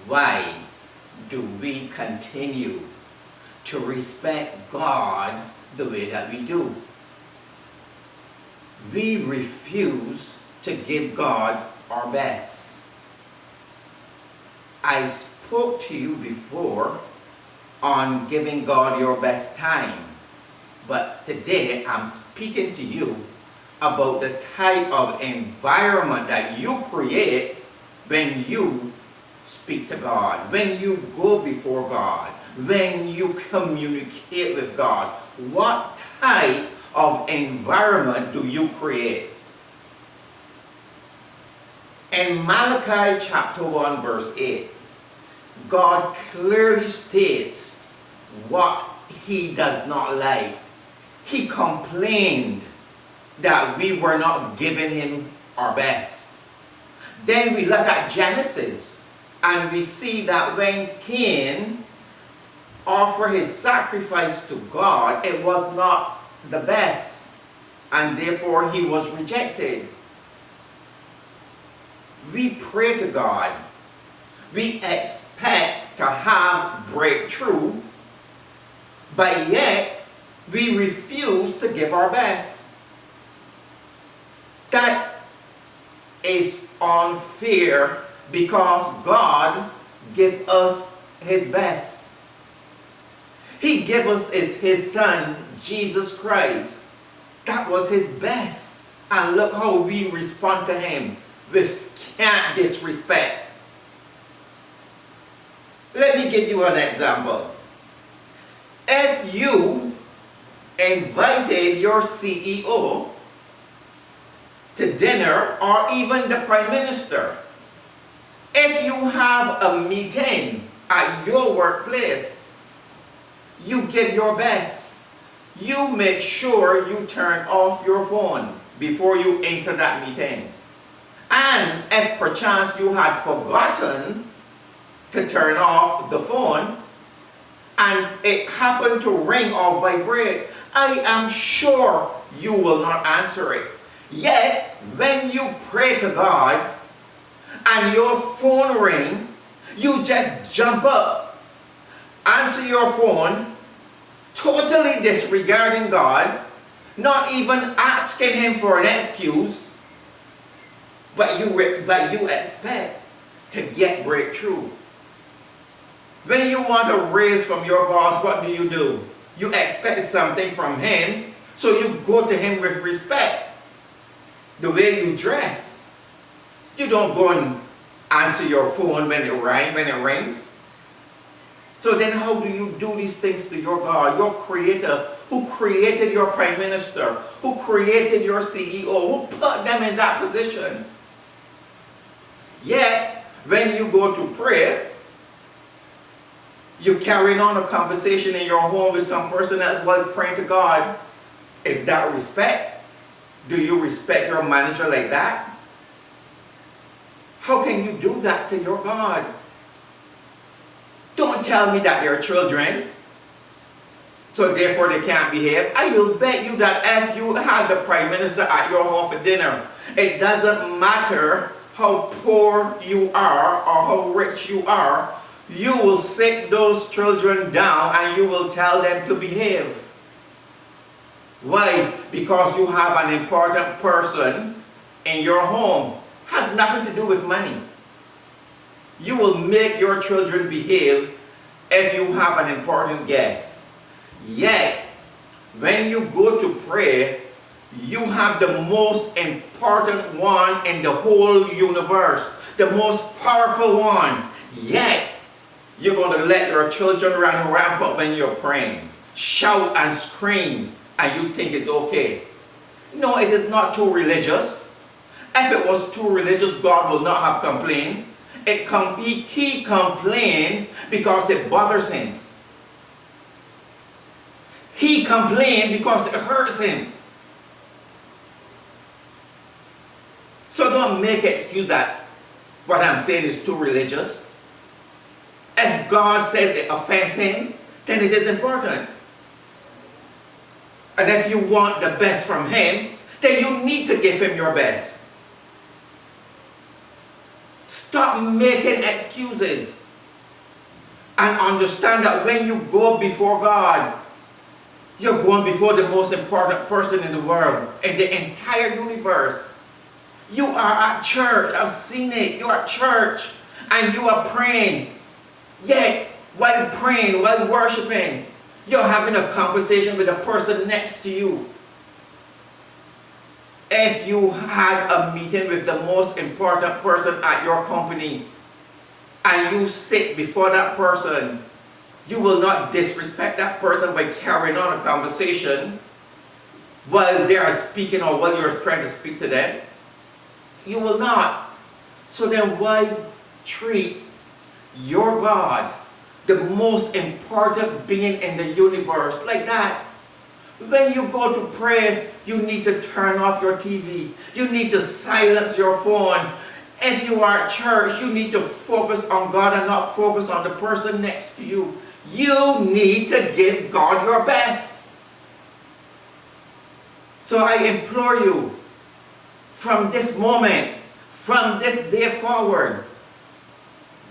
Why do we continue to respect God the way that we do? We refuse to give God our best. I spoke to you before on giving God your best time, but today I'm speaking to you about the type of environment that you create when you speak to God, when you go before God, when you communicate with God. What type of environment do you create? In Malachi chapter 1 verse 8, God clearly states what he does not like. He complained that we were not giving him our best. Then we look at Genesis and we see that when Cain offered his sacrifice to God, it was not the best, and therefore he was rejected. We pray to God. We expect to have breakthrough, but yet we refuse to give our best. That is unfair because God gave us his best. He gave us his son, Jesus Christ. That was his best. And look how we respond to him with scant disrespect. Let me give you an example. If you invited your CEO to dinner, or even the Prime Minister, if you have a meeting at your workplace, you give your best. You make sure you turn off your phone before you enter that meeting. And if perchance you had forgotten to turn off the phone and it happened to ring or vibrate, I am sure you will not answer it. Yet, when you pray to God and your phone ring, you just jump up, answer your phone, totally disregarding God, not even asking him for an excuse, but you expect to get breakthrough. When you want a raise from your boss, what do? You expect something from him, so you go to him with respect. The way you dress. You don't go and answer your phone when it rings. So then how do you do these things to your God, your creator, who created your Prime Minister, who created your CEO, who put them in that position? Yet, when you go to pray, you're carrying on a conversation in your home with some person else while praying to God. Is that respect? Do you respect your manager like that? How can you do that to your God? Don't tell me that they're children, so therefore they can't behave. I will bet you that if you had the Prime Minister at your home for dinner, it doesn't matter how poor you are or how rich you are, you will sit those children down and you will tell them to behave. Why? Because you have an important person in your home. Has nothing to do with money. You will make your children behave if you have an important guest. Yet, when you go to pray, you have the most important one in the whole universe, the most powerful one. Yet, you're going to let your children run rampant when you're praying, shout and scream, and you think it's okay. No, it is not too religious. If it was too religious, God will not have complained. He complained because it bothers him. He complained because it hurts him. So don't make an excuse that what I'm saying is too religious. If God says it offends him, then it is important. And if you want the best from him, then you need to give him your best. Stop making excuses. and understand that when you go before God, you're going before the most important person in the world, in the entire universe. You are at church. I've seen it. You're at church and you are praying. Yet, while praying, while worshiping, you're having a conversation with the person next to you. If you had a meeting with the most important person at your company and you sit before that person, you will not disrespect that person by carrying on a conversation while they are speaking or while you're trying to speak to them. You will not. So then why treat your God, the most important being in the universe, like that? When you go to pray, you need to turn off your TV. You need to silence your phone. If you are at church, you need to focus on God and not focus on the person next to you. You need to give God your best. So I implore you, from this moment, from this day forward,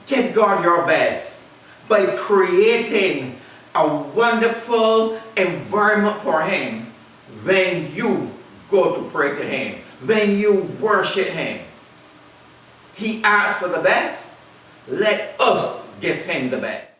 give God your best by creating a wonderful environment for Him when you go to pray to Him, when you worship Him. He asks for the best. Let us give Him the best.